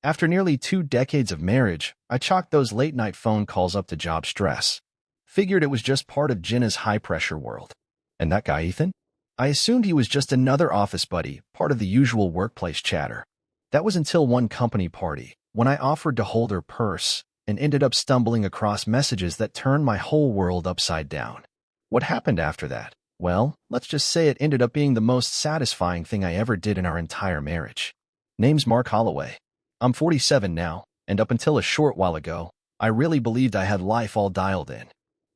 After nearly 2 decades of marriage, I chalked those late-night phone calls up to job stress. Figured it was just part of Jenna's high-pressure world. And that guy, Ethan? I assumed he was just another office buddy, part of the usual workplace chatter. That was until one company party, when I offered to hold her purse and ended up stumbling across messages that turned my whole world upside down. What happened after that? Well, let's just say it ended up being the most satisfying thing I ever did in our entire marriage. Name's Mark Holloway. I'm 47 now, and up until a short while ago, I really believed I had life all dialed in.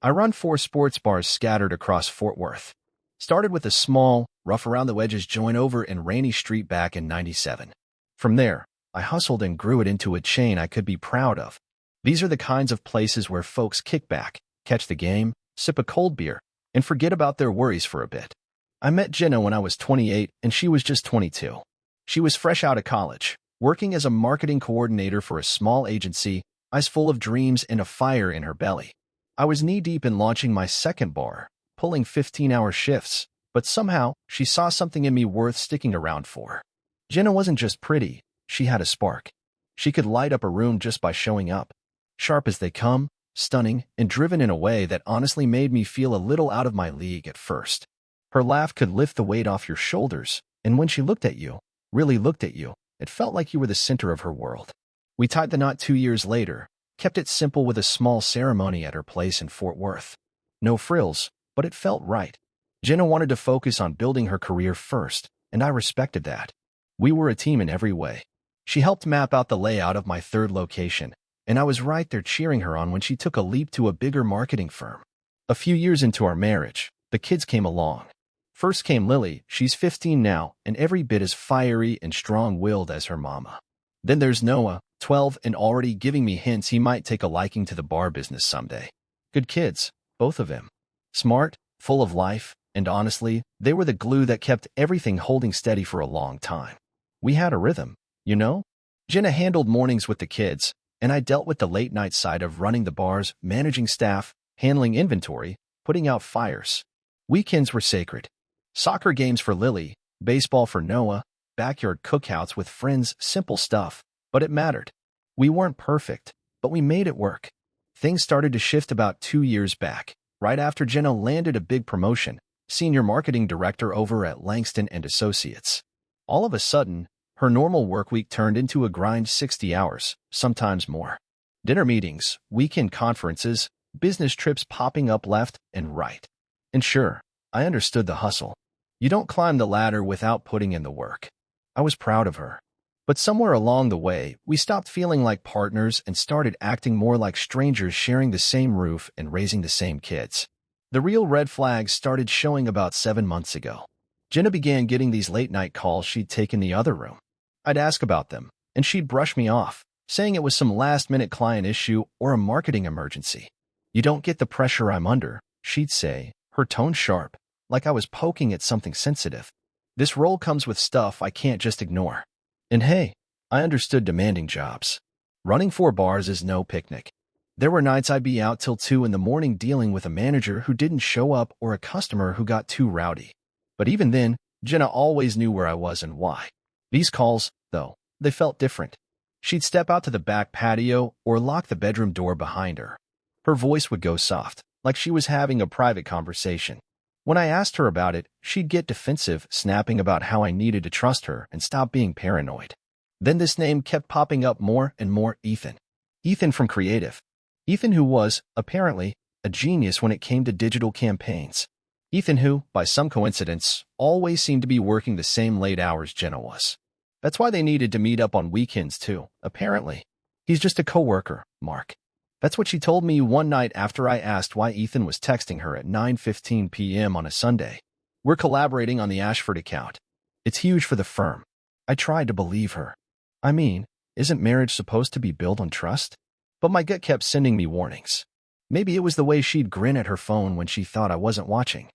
I run 4 sports bars scattered across Fort Worth. Started with a small, rough-around-the-edges joint over in Rainy Street back in '97. From there, I hustled and grew it into a chain I could be proud of. These are the kinds of places where folks kick back, catch the game, sip a cold beer, and forget about their worries for a bit. I met Jenna when I was 28 and she was just 22. She was fresh out of college, working as a marketing coordinator for a small agency, eyes full of dreams and a fire in her belly. I was knee-deep in launching my second bar, pulling 15-hour shifts, but somehow she saw something in me worth sticking around for. Jenna wasn't just pretty, she had a spark. She could light up a room just by showing up. Sharp as they come, stunning, and driven in a way that honestly made me feel a little out of my league at first. Her laugh could lift the weight off your shoulders, and when she looked at you, really looked at you, it felt like you were the center of her world. We tied the knot 2 years later, kept it simple with a small ceremony at her place in Fort Worth. No frills, but it felt right. Jenna wanted to focus on building her career first, and I respected that. We were a team in every way. She helped map out the layout of my third location, and I was right there cheering her on when she took a leap to a bigger marketing firm. A few years into our marriage, the kids came along. First came Lily, she's 15 now, and every bit as fiery and strong-willed as her mama. Then there's Noah, 12 and already giving me hints he might take a liking to the bar business someday. Good kids, both of them. Smart, full of life, and honestly, they were the glue that kept everything holding steady for a long time. We had a rhythm, you know? Jenna handled mornings with the kids, and I dealt with the late-night side of running the bars, managing staff, handling inventory, putting out fires. Weekends were sacred. Soccer games for Lily, baseball for Noah, backyard cookouts with friends, simple stuff, but it mattered. We weren't perfect, but we made it work. Things started to shift about 2 years back, right after Jenna landed a big promotion, senior marketing director over at Langston & Associates. All of a sudden, her normal work week turned into a grind 60 hours, sometimes more. Dinner meetings, weekend conferences, business trips popping up left and right. And sure, I understood the hustle. You don't climb the ladder without putting in the work. I was proud of her. But somewhere along the way, we stopped feeling like partners and started acting more like strangers sharing the same roof and raising the same kids. The real red flags started showing about 7 months ago. Jenna began getting these late-night calls she'd take in the other room. I'd ask about them, and she'd brush me off, saying it was some last-minute client issue or a marketing emergency. You don't get the pressure I'm under, she'd say, her tone sharp, like I was poking at something sensitive. This role comes with stuff I can't just ignore. And hey, I understood demanding jobs. Running 4 bars is no picnic. There were nights I'd be out till 2 in the morning dealing with a manager who didn't show up or a customer who got too rowdy. But even then, Jenna always knew where I was and why. These calls, though, they felt different. She'd step out to the back patio or lock the bedroom door behind her. Her voice would go soft, like she was having a private conversation. When I asked her about it, she'd get defensive, snapping about how I needed to trust her and stop being paranoid. Then this name kept popping up more and more: Ethan. Ethan from Creative. Ethan who was, apparently, a genius when it came to digital campaigns. Ethan who, by some coincidence, always seemed to be working the same late hours Jenna was. That's why they needed to meet up on weekends too, apparently. He's just a coworker, Mark. That's what she told me one night after I asked why Ethan was texting her at 9:15 p.m. on a Sunday. We're collaborating on the Ashford account. It's huge for the firm. I tried to believe her. I mean, isn't marriage supposed to be built on trust? But my gut kept sending me warnings. Maybe it was the way she'd grin at her phone when she thought I wasn't watching.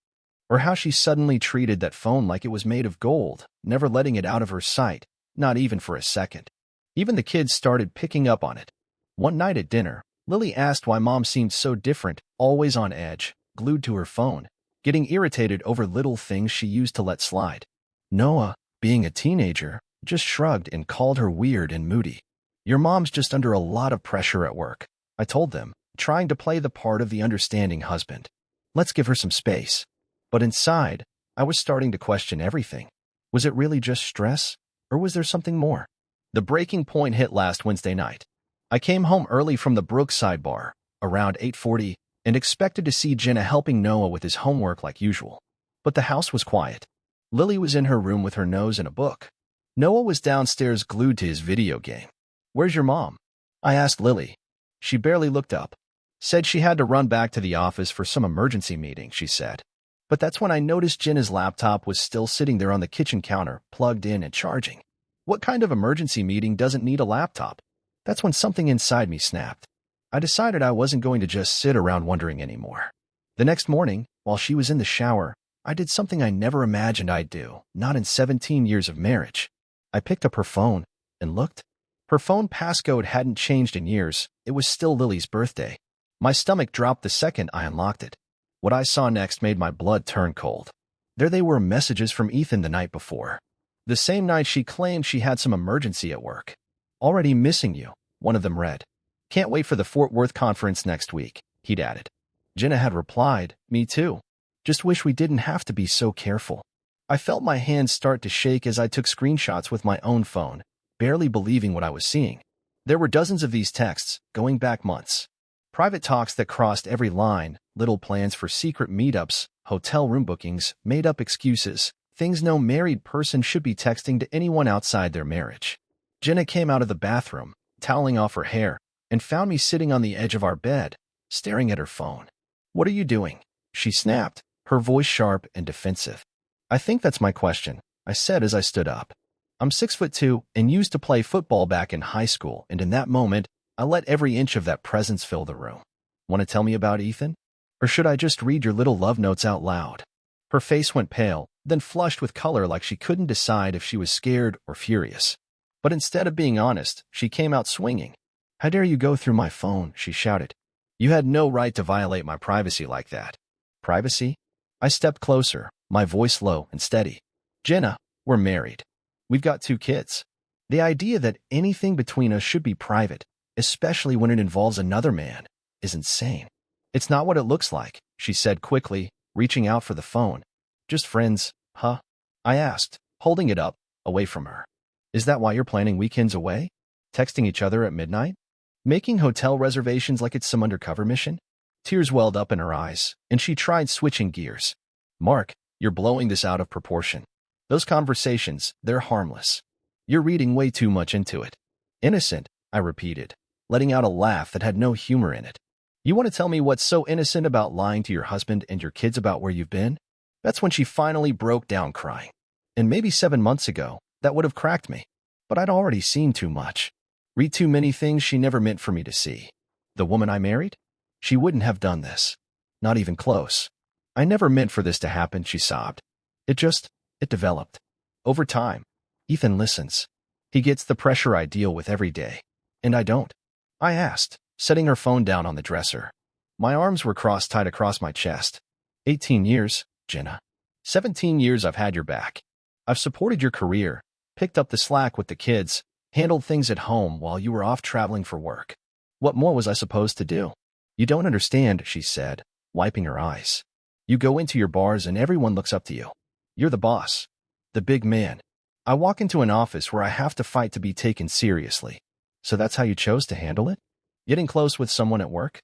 Or how she suddenly treated that phone like it was made of gold, never letting it out of her sight, not even for a second. Even the kids started picking up on it. One night at dinner, Lily asked why Mom seemed so different, always on edge, glued to her phone, getting irritated over little things she used to let slide. Noah, being a teenager, just shrugged and called her weird and moody. Your mom's just under a lot of pressure at work, I told them, trying to play the part of the understanding husband. Let's give her some space. But inside, I was starting to question everything. Was it really just stress, or was there something more? The breaking point hit last Wednesday night. I came home early from the Brookside bar, around 8:40, and expected to see Jenna helping Noah with his homework like usual. But the house was quiet. Lily was in her room with her nose in a book. Noah was downstairs glued to his video game. Where's your mom? I asked Lily. She barely looked up. Said she had to run back to the office for some emergency meeting, she said. But that's when I noticed Jenna's laptop was still sitting there on the kitchen counter, plugged in and charging. What kind of emergency meeting doesn't need a laptop? That's when something inside me snapped. I decided I wasn't going to just sit around wondering anymore. The next morning, while she was in the shower, I did something I never imagined I'd do, not in 17 years of marriage. I picked up her phone and looked. Her phone passcode hadn't changed in years. It was still Lily's birthday. My stomach dropped the second I unlocked it. What I saw next made my blood turn cold. There they were, messages from Ethan the night before. The same night she claimed she had some emergency at work. Already missing you, one of them read. Can't wait for the Fort Worth conference next week, he'd added. Jenna had replied, me too. Just wish we didn't have to be so careful. I felt my hands start to shake as I took screenshots with my own phone, barely believing what I was seeing. There were dozens of these texts, going back months. Private talks that crossed every line, little plans for secret meetups, hotel room bookings, made-up excuses, things no married person should be texting to anyone outside their marriage. Jenna came out of the bathroom, toweling off her hair, and found me sitting on the edge of our bed, staring at her phone. What are you doing? She snapped, her voice sharp and defensive. I think that's my question, I said as I stood up. I'm 6'2" and used to play football back in high school, and in that moment, I let every inch of that presence fill the room. Want to tell me about Ethan? Or should I just read your little love notes out loud? Her face went pale, then flushed with color like she couldn't decide if she was scared or furious. But instead of being honest, she came out swinging. How dare you go through my phone, she shouted. You had no right to violate my privacy like that. Privacy? I stepped closer, my voice low and steady. Jenna, we're married. We've got 2 kids. The idea that anything between us should be private, especially when it involves another man, is insane. It's not what it looks like, she said quickly, reaching out for the phone. Just friends, huh? I asked, holding it up, away from her. Is that why you're planning weekends away? Texting each other at midnight? Making hotel reservations like it's some undercover mission? Tears welled up in her eyes, and she tried switching gears. Mark, you're blowing this out of proportion. Those conversations, they're harmless. You're reading way too much into it. Innocent, I repeated, letting out a laugh that had no humor in it. You want to tell me what's so innocent about lying to your husband and your kids about where you've been? That's when she finally broke down crying. And maybe 7 months ago, that would have cracked me. But I'd already seen too much. Read too many things she never meant for me to see. The woman I married? She wouldn't have done this. Not even close. I never meant for this to happen, she sobbed. It developed. Over time. Ethan listens. He gets the pressure I deal with every day. And I don't. I asked, setting her phone down on the dresser. My arms were cross-tied across my chest. 18 years, Jenna. 17 years I've had your back. I've supported your career, picked up the slack with the kids, handled things at home while you were off traveling for work. What more was I supposed to do? You don't understand, she said, wiping her eyes. You go into your bars and everyone looks up to you. You're the boss. The big man. I walk into an office where I have to fight to be taken seriously. So that's how you chose to handle it? Getting close with someone at work?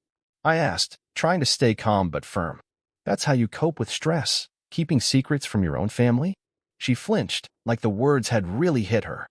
I asked, trying to stay calm but firm. That's how you cope with stress, keeping secrets from your own family? She flinched, like the words had really hit her.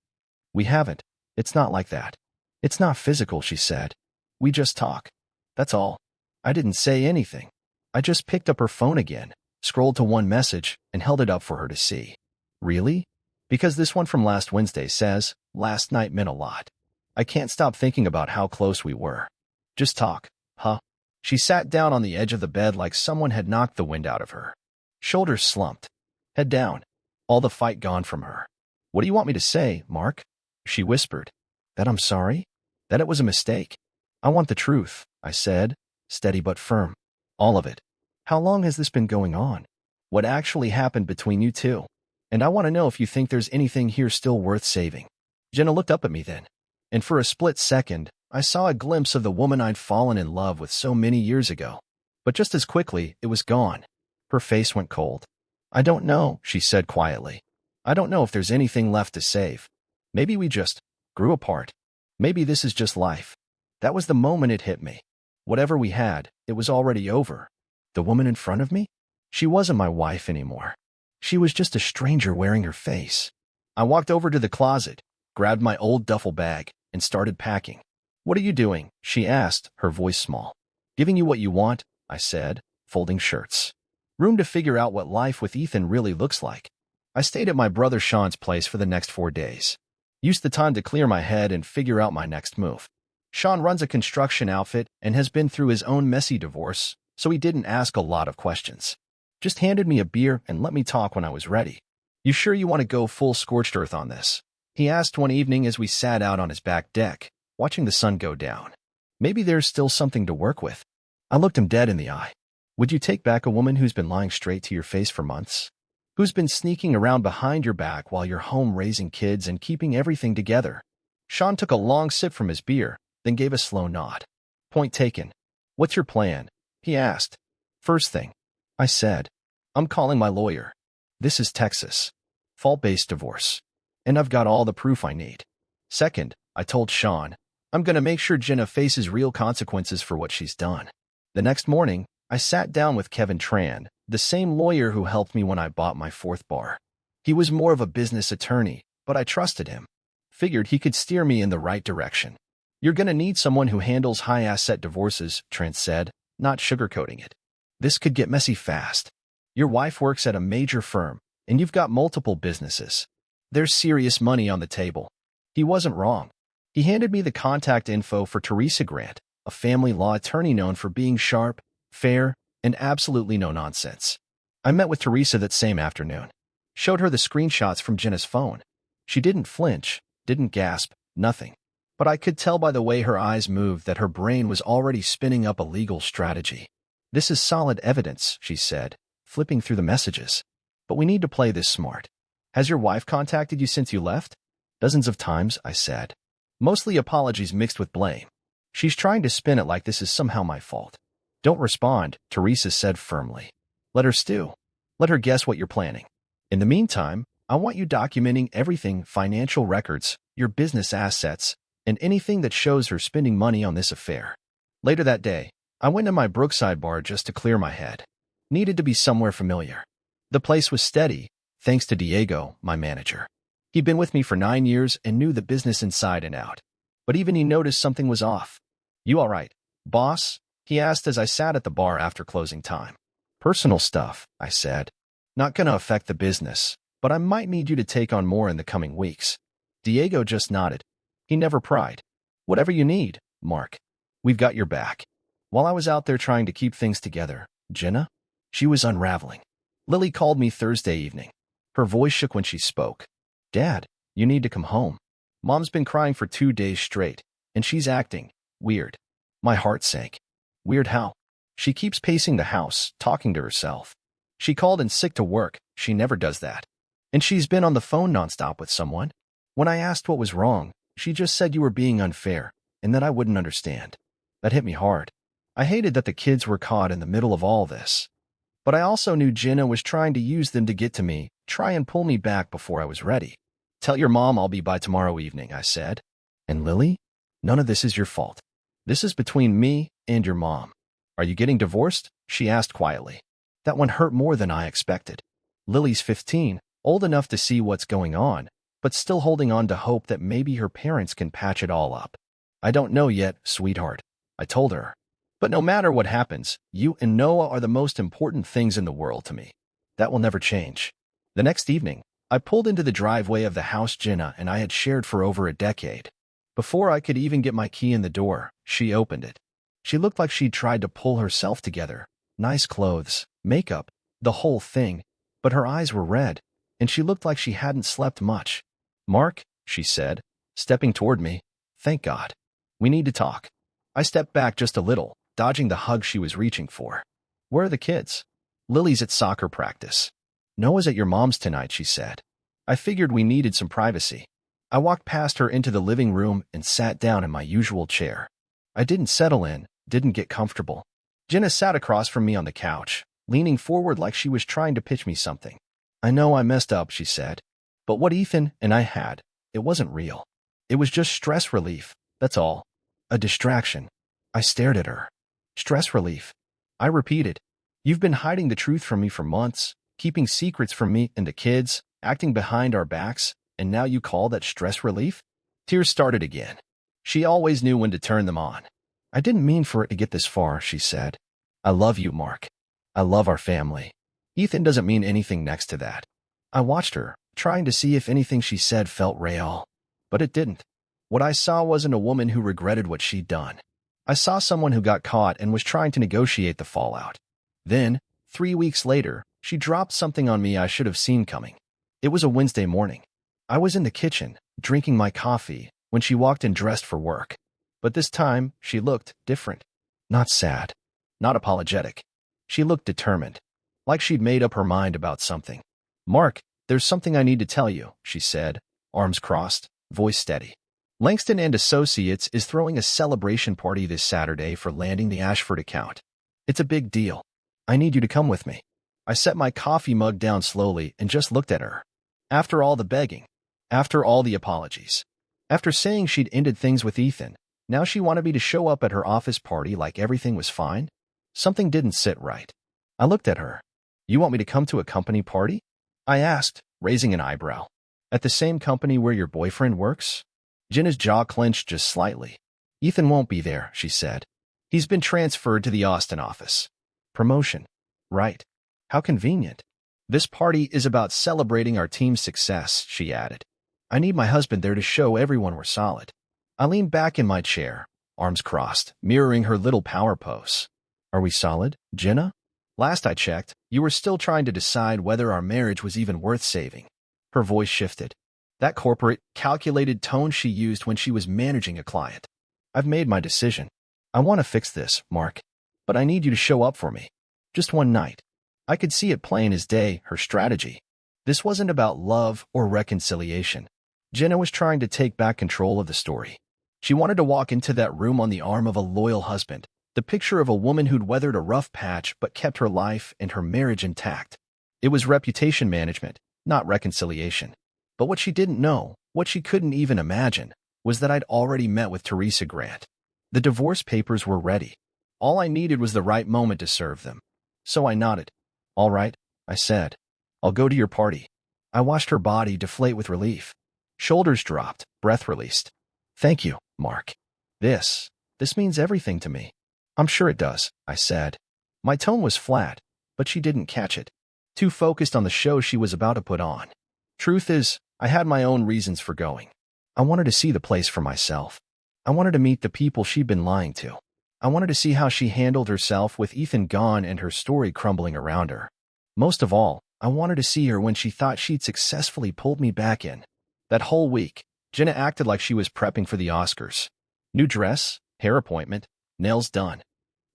We haven't. It's not like that. It's not physical, she said. We just talk. That's all. I didn't say anything. I just picked up her phone again, scrolled to one message, and held it up for her to see. Really? Because this one from last Wednesday says, last night meant a lot. I can't stop thinking about how close we were. Just talk, huh? She sat down on the edge of the bed like someone had knocked the wind out of her. Shoulders slumped. Head down. All the fight gone from her. What do you want me to say, Mark? She whispered. That I'm sorry? That it was a mistake? I want the truth, I said, steady but firm. All of it. How long has this been going on? What actually happened between you two? And I want to know if you think there's anything here still worth saving. Jenna looked up at me then. And for a split second, I saw a glimpse of the woman I'd fallen in love with so many years ago. But just as quickly, it was gone. Her face went cold. "I don't know," she said quietly. "I don't know if there's anything left to save. Maybe we just grew apart. Maybe this is just life." That was the moment it hit me. Whatever we had, it was already over. The woman in front of me? She wasn't my wife anymore. She was just a stranger wearing her face. I walked over to the closet, grabbed my old duffel bag, and started packing. "What are you doing?" she asked, her voice small. "Giving you what you want," I said, folding shirts. Room to figure out what life with Ethan really looks like. I stayed at my brother Sean's place for the next 4 days. Used the time to clear my head and figure out my next move. Sean runs a construction outfit and has been through his own messy divorce, so he didn't ask a lot of questions. Just handed me a beer and let me talk when I was ready. "You sure you want to go full scorched earth on this?" he asked one evening as we sat out on his back deck, watching the sun go down. "Maybe there's still something to work with." I looked him dead in the eye. "Would you take back a woman who's been lying straight to your face for months? Who's been sneaking around behind your back while you're home raising kids and keeping everything together?" Sean took a long sip from his beer, then gave a slow nod. "Point taken. What's your plan?" he asked. "First thing," I said, "I'm calling my lawyer. This is Texas. Fault-based divorce. And I've got all the proof I need. Second," I told Sean, "I'm going to make sure Jenna faces real consequences for what she's done." The next morning, I sat down with Kevin Tran, the same lawyer who helped me when I bought my 4th bar. He was more of a business attorney, but I trusted him. Figured he could steer me in the right direction. "You're going to need someone who handles high-asset divorces," Tran said, not sugarcoating it. "This could get messy fast. Your wife works at a major firm, and you've got multiple businesses. There's serious money on the table." He wasn't wrong. He handed me the contact info for Teresa Grant, a family law attorney known for being sharp, fair, and absolutely no nonsense. I met with Teresa that same afternoon. Showed her the screenshots from Jenna's phone. She didn't flinch, didn't gasp, nothing. But I could tell by the way her eyes moved that her brain was already spinning up a legal strategy. "This is solid evidence," she said, flipping through the messages. "But we need to play this smart. Has your wife contacted you since you left?" "Dozens of times," I said. "Mostly apologies mixed with blame. She's trying to spin it like this is somehow my fault." "Don't respond," Teresa said firmly. "Let her stew. Let her guess what you're planning. In the meantime, I want you documenting everything: financial records, your business assets, and anything that shows her spending money on this affair." Later that day, I went to my Brookside bar just to clear my head. Needed to be somewhere familiar. The place was steady, thanks to Diego, my manager. He'd been with me for 9 years and knew the business inside and out. But even he noticed something was off. "You all right, boss?" he asked as I sat at the bar after closing time. "Personal stuff," I said. "Not gonna affect the business, but I might need you to take on more in the coming weeks." Diego just nodded. He never pried. "Whatever you need, Mark. We've got your back." While I was out there trying to keep things together, Jenna? She was unraveling. Lily called me Thursday evening. Her voice shook when she spoke. "Dad, you need to come home. Mom's been crying for 2 days straight, and she's acting weird." My heart sank. "Weird how?" "She keeps pacing the house, talking to herself. She called in sick to work. She never does that. And she's been on the phone nonstop with someone. When I asked what was wrong, she just said you were being unfair, and that I wouldn't understand." That hit me hard. I hated that the kids were caught in the middle of all this. But I also knew Jenna was trying to use them to get to me, try and pull me back before I was ready. "Tell your mom I'll be by tomorrow evening," I said. "And Lily? None of this is your fault. This is between me and your mom." "Are you getting divorced?" she asked quietly. That one hurt more than I expected. Lily's 15, old enough to see what's going on, but still holding on to hope that maybe her parents can patch it all up. "I don't know yet, sweetheart," I told her. "But no matter what happens, you and Noah are the most important things in the world to me. That will never change." The next evening, I pulled into the driveway of the house Jenna and I had shared for over a decade. Before I could even get my key in the door, she opened it. She looked like she'd tried to pull herself together. Nice clothes, makeup, the whole thing, but her eyes were red, and she looked like she hadn't slept much. "Mark," she said, stepping toward me. "Thank God. We need to talk." I stepped back just a little, dodging the hug she was reaching for. "Where are the kids?" "Lily's at soccer practice." "Noah's at your mom's tonight," she said. I figured we needed some privacy. I walked past her into the living room and sat down in my usual chair. I didn't settle in, didn't get comfortable. Jenna sat across from me on the couch, leaning forward like she was trying to pitch me something. I know I messed up, she said. But what Ethan and I had, it wasn't real. It was just stress relief, that's all. A distraction. I stared at her. Stress relief. I repeated. You've been hiding the truth from me for months, keeping secrets from me and the kids, acting behind our backs, and now you call that stress relief? Tears started again. She always knew when to turn them on. I didn't mean for it to get this far, she said. I love you, Mark. I love our family. Ethan doesn't mean anything next to that. I watched her, trying to see if anything she said felt real. But it didn't. What I saw wasn't a woman who regretted what she'd done. I saw someone who got caught and was trying to negotiate the fallout. Then, 3 weeks later, she dropped something on me I should have seen coming. It was a Wednesday morning. I was in the kitchen, drinking my coffee, when she walked in dressed for work. But this time, she looked different. Not sad. Not apologetic. She looked determined. Like she'd made up her mind about something. Mark, there's something I need to tell you, she said, arms crossed, voice steady. Langston and Associates is throwing a celebration party this Saturday for landing the Ashford account. It's a big deal. I need you to come with me. I set my coffee mug down slowly and just looked at her. After all the begging, after all the apologies, after saying she'd ended things with Ethan, now she wanted me to show up at her office party like everything was fine? Something didn't sit right. I looked at her. You want me to come to a company party? I asked, raising an eyebrow. At the same company where your boyfriend works? Jenna's jaw clenched just slightly. Ethan won't be there, she said. He's been transferred to the Austin office. Promotion. Right. How convenient. This party is about celebrating our team's success, she added. I need my husband there to show everyone we're solid. I leaned back in my chair, arms crossed, mirroring her little power pose. Are we solid, Jenna? Last I checked, you were still trying to decide whether our marriage was even worth saving. Her voice shifted. That corporate, calculated tone she used when she was managing a client. I've made my decision. I want to fix this, Mark. But I need you to show up for me. Just one night. I could see it plain as day, her strategy. This wasn't about love or reconciliation. Jenna was trying to take back control of the story. She wanted to walk into that room on the arm of a loyal husband, the picture of a woman who'd weathered a rough patch but kept her life and her marriage intact. It was reputation management, not reconciliation. But what she didn't know, what she couldn't even imagine, was that I'd already met with Teresa Grant. The divorce papers were ready. All I needed was the right moment to serve them. So I nodded. All right, I said. I'll go to your party. I watched her body deflate with relief. Shoulders dropped, breath released. Thank you, Mark. This means everything to me. I'm sure it does, I said. My tone was flat, but she didn't catch it. Too focused on the show she was about to put on. Truth is, I had my own reasons for going. I wanted to see the place for myself. I wanted to meet the people she'd been lying to. I wanted to see how she handled herself with Ethan gone and her story crumbling around her. Most of all, I wanted to see her when she thought she'd successfully pulled me back in. That whole week, Jenna acted like she was prepping for the Oscars. New dress, hair appointment, nails done.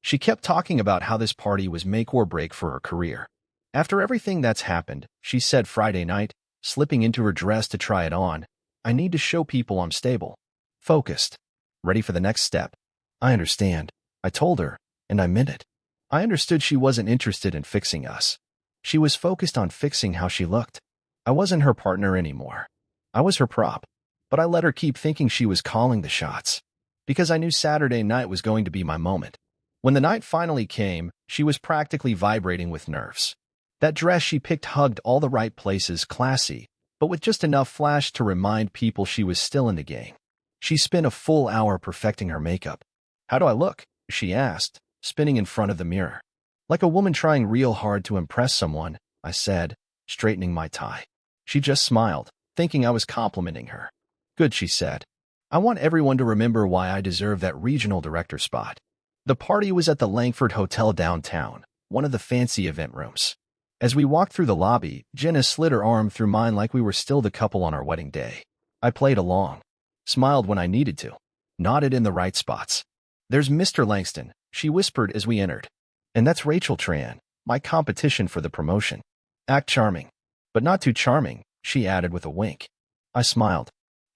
She kept talking about how this party was make or break for her career. After everything that's happened, she said Friday night, slipping into her dress to try it on, I need to show people I'm stable, focused, ready for the next step. I understand, I told her, and I meant it. I understood she wasn't interested in fixing us. She was focused on fixing how she looked. I wasn't her partner anymore. I was her prop, but I let her keep thinking she was calling the shots. Because I knew Saturday night was going to be my moment. When the night finally came, she was practically vibrating with nerves. That dress she picked hugged all the right places, classy, but with just enough flash to remind people she was still in the game. She spent a full hour perfecting her makeup. How do I look? She asked, spinning in front of the mirror. Like a woman trying real hard to impress someone, I said, straightening my tie. She just smiled, thinking I was complimenting her. Good, she said. I want everyone to remember why I deserve that regional director spot. The party was at the Langford Hotel downtown, one of the fancy event rooms. As we walked through the lobby, Jenna slid her arm through mine like we were still the couple on our wedding day. I played along, smiled when I needed to, nodded in the right spots. There's Mr. Langston, she whispered as we entered. And that's Rachel Tran, my competition for the promotion. Act charming. But not too charming, she added with a wink. I smiled.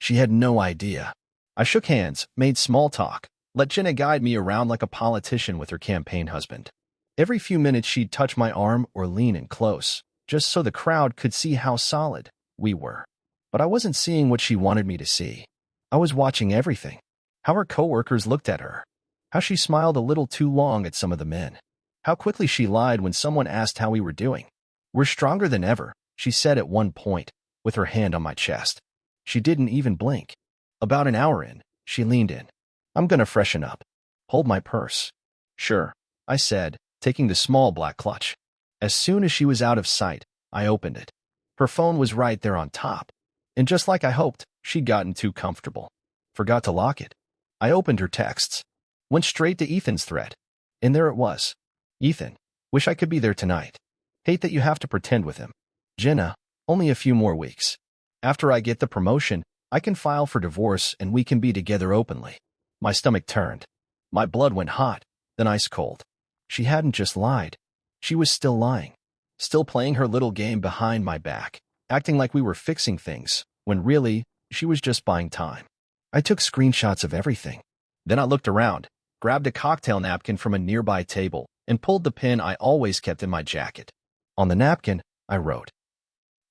She had no idea. I shook hands, made small talk, let Jenna guide me around like a politician with her campaign husband. Every few minutes she'd touch my arm or lean in close, just so the crowd could see how solid we were. But I wasn't seeing what she wanted me to see. I was watching everything. How her coworkers looked at her. How she smiled a little too long at some of the men. How quickly she lied when someone asked how we were doing. "We're stronger than ever," she said at one point, with her hand on my chest. She didn't even blink. About an hour in, she leaned in. "I'm gonna freshen up. Hold my purse." "Sure," I said, taking the small black clutch. As soon as she was out of sight, I opened it. Her phone was right there on top. And just like I hoped, she'd gotten too comfortable. Forgot to lock it. I opened her texts. Went straight to Ethan's thread. And there it was. "Ethan, wish I could be there tonight. Hate that you have to pretend with him. Jenna, only a few more weeks. After I get the promotion, I can file for divorce and we can be together openly." My stomach turned. My blood went hot, then ice cold. She hadn't just lied. She was still lying. Still playing her little game behind my back, acting like we were fixing things, when really, she was just buying time. I took screenshots of everything. Then I looked around, grabbed a cocktail napkin from a nearby table, and pulled the pin I always kept in my jacket. On the napkin, I wrote,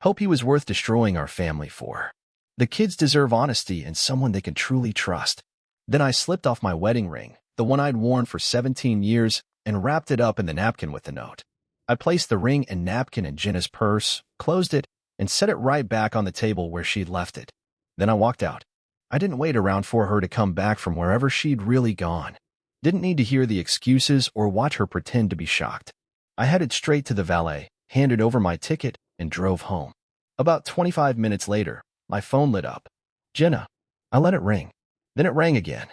"Hope he was worth destroying our family for. The kids deserve honesty and someone they can truly trust." Then I slipped off my wedding ring, the one I'd worn for 17 years, and wrapped it up in the napkin with the note. I placed the ring and napkin in Jenna's purse, closed it, and set it right back on the table where she'd left it. Then I walked out. I didn't wait around for her to come back from wherever she'd really gone. Didn't need to hear the excuses or watch her pretend to be shocked. I headed straight to the valet, handed over my ticket, and drove home. About 25 minutes later, my phone lit up. "Jenna." I let it ring. Then it rang again.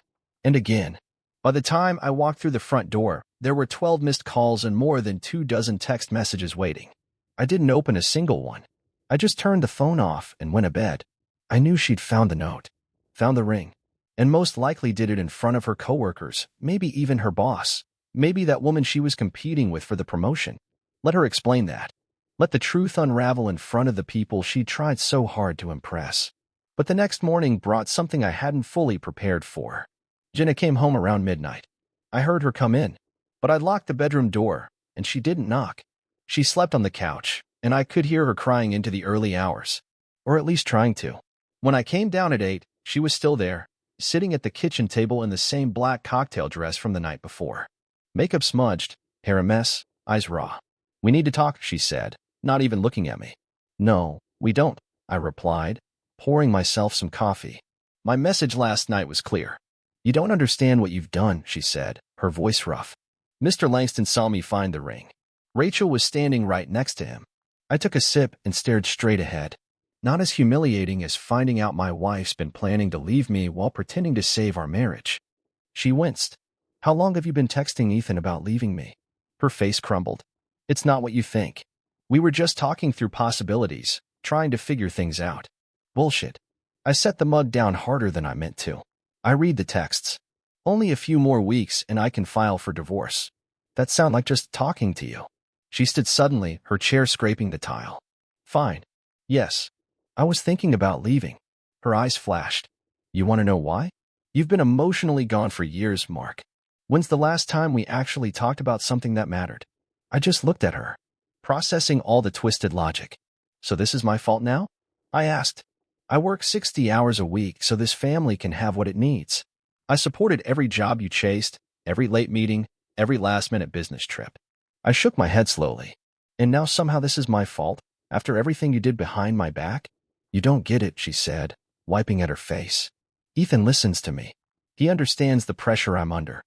And again. By the time I walked through the front door, there were 12 missed calls and more than 24 text messages waiting. I didn't open a single one. I just turned the phone off and went to bed. I knew she'd found the note, found the ring, and most likely did it in front of her coworkers, maybe even her boss, maybe that woman she was competing with for the promotion. Let her explain that. Let the truth unravel in front of the people she tried so hard to impress. But the next morning brought something I hadn't fully prepared for. Jenna came home around midnight. I heard her come in, but I'd locked the bedroom door, and she didn't knock. She slept on the couch, and I could hear her crying into the early hours, or at least trying to. When I came down at 8, she was still there, sitting at the kitchen table in the same black cocktail dress from the night before. Makeup smudged, hair a mess, eyes raw. "We need to talk," she said, not even looking at me. "No, we don't," I replied, pouring myself some coffee. My message last night was clear. "You don't understand what you've done," she said, her voice rough. Mr. Langston saw me find the ring. Rachel was standing right next to him. I took a sip and stared straight ahead. Not as humiliating as finding out my wife's been planning to leave me while pretending to save our marriage. She winced. "How long have you been texting Ethan about leaving me?" Her face crumbled. "It's not what you think. We were just talking through possibilities, trying to figure things out." "Bullshit." I set the mug down harder than I meant to. I read the texts. "Only a few more weeks and I can file for divorce." That sound like just talking to you. She stood suddenly, her chair scraping the tile. "Fine. Yes. I was thinking about leaving." Her eyes flashed. "You want to know why? You've been emotionally gone for years, Mark. When's the last time we actually talked about something that mattered?" I just looked at her, processing all the twisted logic. "So this is my fault now?" I asked. "I work 60 hours a week so this family can have what it needs. I supported every job you chased, every late meeting, every last-minute business trip." I shook my head slowly. "And now somehow this is my fault, after everything you did behind my back?" "You don't get it," she said, wiping at her face. "Ethan listens to me. He understands the pressure I'm under.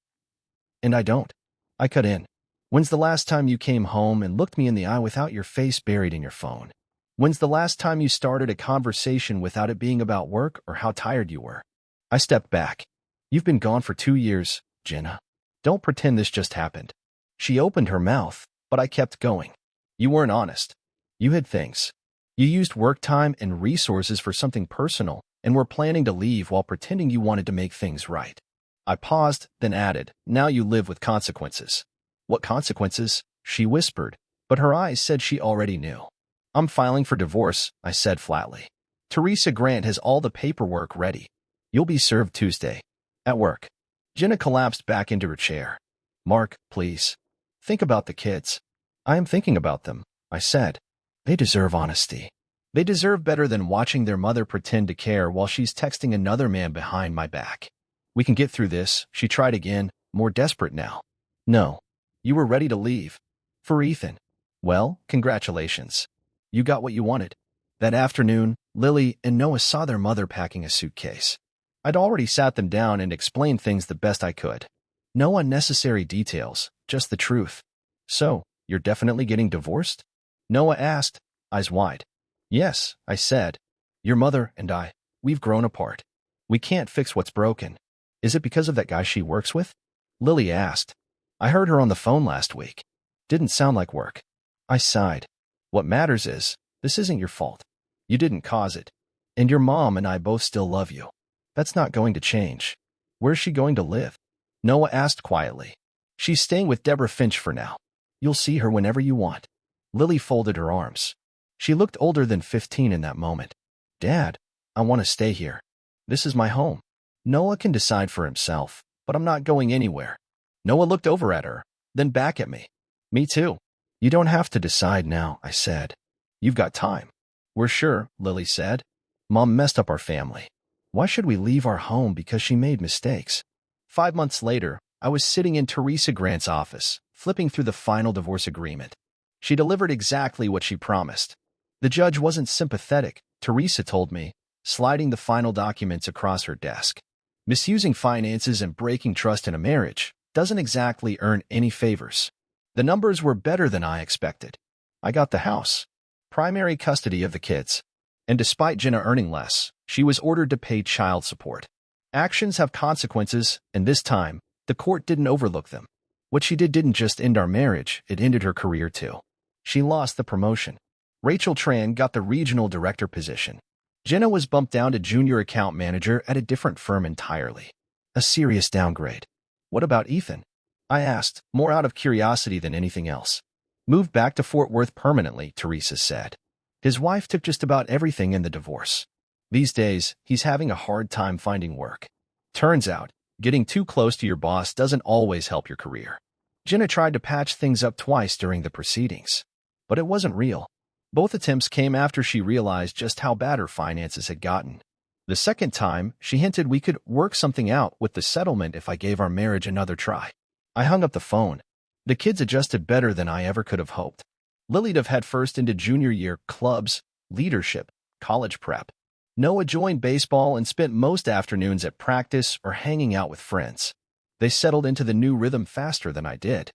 And I don't." I cut in. "When's the last time you came home and looked me in the eye without your face buried in your phone? When's the last time you started a conversation without it being about work or how tired you were?" I stepped back. "You've been gone for 2 years, Jenna. Don't pretend this just happened." She opened her mouth, but I kept going. "You weren't honest. You hid things. You used work time and resources for something personal and were planning to leave while pretending you wanted to make things right." I paused, then added, "Now you live with consequences." "What consequences?" she whispered, but her eyes said she already knew. "I'm filing for divorce," I said flatly. Teresa Grant has all the paperwork ready. You'll be served Tuesday. At work. Jenna collapsed back into her chair. Mark, please. Think about the kids. I am thinking about them, I said. They deserve honesty. They deserve better than watching their mother pretend to care while she's texting another man behind my back. We can get through this, she tried again, more desperate now. No. You were ready to leave. For Ethan. Well, congratulations. You got what you wanted. That afternoon, Lily and Noah saw their mother packing a suitcase. I'd already sat them down and explained things the best I could. No unnecessary details, just the truth. So, you're definitely getting divorced? Noah asked, eyes wide. Yes, I said. Your mother and I, we've grown apart. We can't fix what's broken. Is it because of that guy she works with? Lily asked. I heard her on the phone last week. Didn't sound like work. I sighed. What matters is, this isn't your fault. You didn't cause it. And your mom and I both still love you. That's not going to change. Where's she going to live? Noah asked quietly. She's staying with Deborah Finch for now. You'll see her whenever you want. Lily folded her arms. She looked older than 15 in that moment. Dad, I want to stay here. This is my home. Noah can decide for himself, but I'm not going anywhere. Noah looked over at her, then back at me. Me too. You don't have to decide now, I said. You've got time. We're sure, Lily said. Mom messed up our family. Why should we leave our home because she made mistakes? 5 months later, I was sitting in Teresa Grant's office, flipping through the final divorce agreement. She delivered exactly what she promised. The judge wasn't sympathetic, Teresa told me, sliding the final documents across her desk. Misusing finances and breaking trust in a marriage doesn't exactly earn any favors. The numbers were better than I expected. I got the house, primary custody of the kids, and despite Jenna earning less, she was ordered to pay child support. Actions have consequences, and this time, the court didn't overlook them. What she did didn't just end our marriage, it ended her career too. She lost the promotion. Rachel Tran got the regional director position. Jenna was bumped down to junior account manager at a different firm entirely. A serious downgrade. What about Ethan? I asked, more out of curiosity than anything else. Moved back to Fort Worth permanently, Teresa said. His wife took just about everything in the divorce. These days, he's having a hard time finding work. Turns out, getting too close to your boss doesn't always help your career. Jenna tried to patch things up twice during the proceedings, but it wasn't real. Both attempts came after she realized just how bad her finances had gotten. The second time, she hinted we could work something out with the settlement if I gave our marriage another try. I hung up the phone. The kids adjusted better than I ever could have hoped. Lily dove headfirst into junior year clubs, leadership, college prep. Noah joined baseball and spent most afternoons at practice or hanging out with friends. They settled into the new rhythm faster than I did.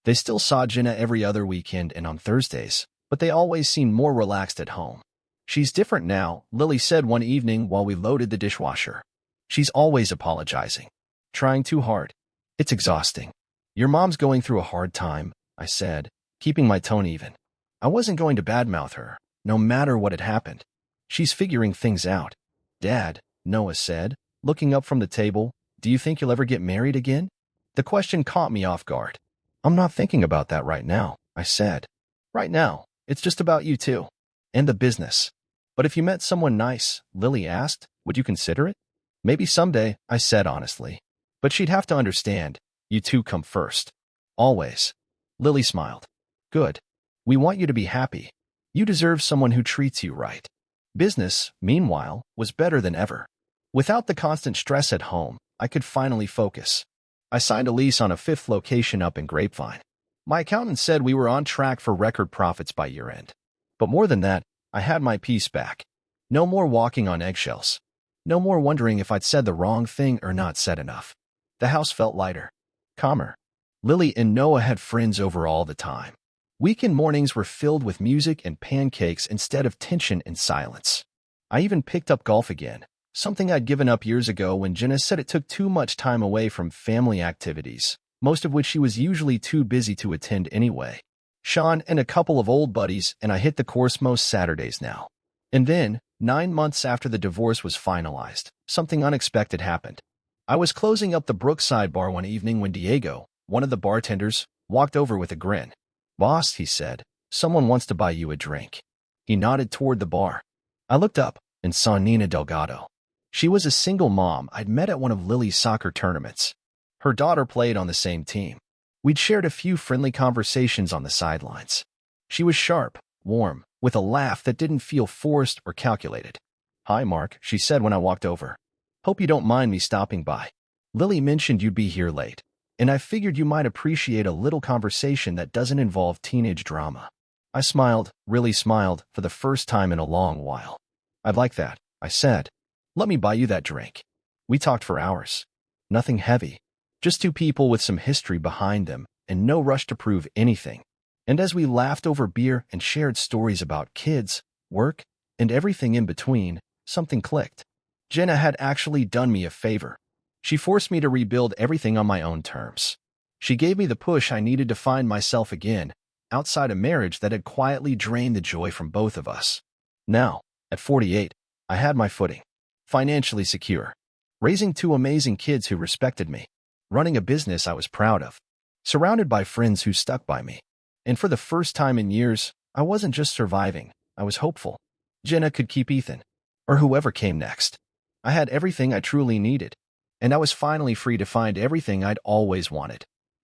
They still saw Jenna every other weekend and on Thursdays, but they always seemed more relaxed at home. She's different now, Lily said one evening while we loaded the dishwasher. She's always apologizing. Trying too hard. It's exhausting. Your mom's going through a hard time, I said, keeping my tone even. I wasn't going to badmouth her, no matter what had happened. She's figuring things out. Dad, Noah said, looking up from the table, do you think you'll ever get married again? The question caught me off guard. I'm not thinking about that right now, I said. Right now, it's just about you two. And the business. But if you met someone nice, Lily asked, would you consider it? Maybe someday, I said honestly. But she'd have to understand, you two come first. Always. Lily smiled. Good. We want you to be happy. You deserve someone who treats you right. Business, meanwhile, was better than ever. Without the constant stress at home, I could finally focus. I signed a lease on a 5th location up in Grapevine. My accountant said we were on track for record profits by year-end. But more than that, I had my peace back. No more walking on eggshells. No more wondering if I'd said the wrong thing or not said enough. The house felt lighter, calmer. Lily and Noah had friends over all the time. Weekend mornings were filled with music and pancakes instead of tension and silence. I even picked up golf again, something I'd given up years ago when Jenna said it took too much time away from family activities, most of which she was usually too busy to attend anyway. Sean and a couple of old buddies and I hit the course most Saturdays now. And then, 9 months after the divorce was finalized, something unexpected happened. I was closing up the Brookside bar one evening when Diego, one of the bartenders, walked over with a grin. Boss, he said, someone wants to buy you a drink. He nodded toward the bar. I looked up, and saw Nina Delgado. She was a single mom I'd met at one of Lily's soccer tournaments. Her daughter played on the same team. We'd shared a few friendly conversations on the sidelines. She was sharp, warm, with a laugh that didn't feel forced or calculated. "Hi, Mark," she said when I walked over. "Hope you don't mind me stopping by. Lily mentioned you'd be here late, and I figured you might appreciate a little conversation that doesn't involve teenage drama." I smiled, really smiled, for the first time in a long while. "I'd like that," I said. "Let me buy you that drink." We talked for hours. Nothing heavy. Just two people with some history behind them and no rush to prove anything. And as we laughed over beer and shared stories about kids, work, and everything in between, something clicked. Jenna had actually done me a favor. She forced me to rebuild everything on my own terms. She gave me the push I needed to find myself again, outside a marriage that had quietly drained the joy from both of us. Now, at 48, I had my footing. Financially secure. Raising two amazing kids who respected me. Running a business I was proud of. Surrounded by friends who stuck by me. And for the first time in years, I wasn't just surviving, I was hopeful. Jenna could keep Ethan. Or whoever came next. I had everything I truly needed. And I was finally free to find everything I'd always wanted.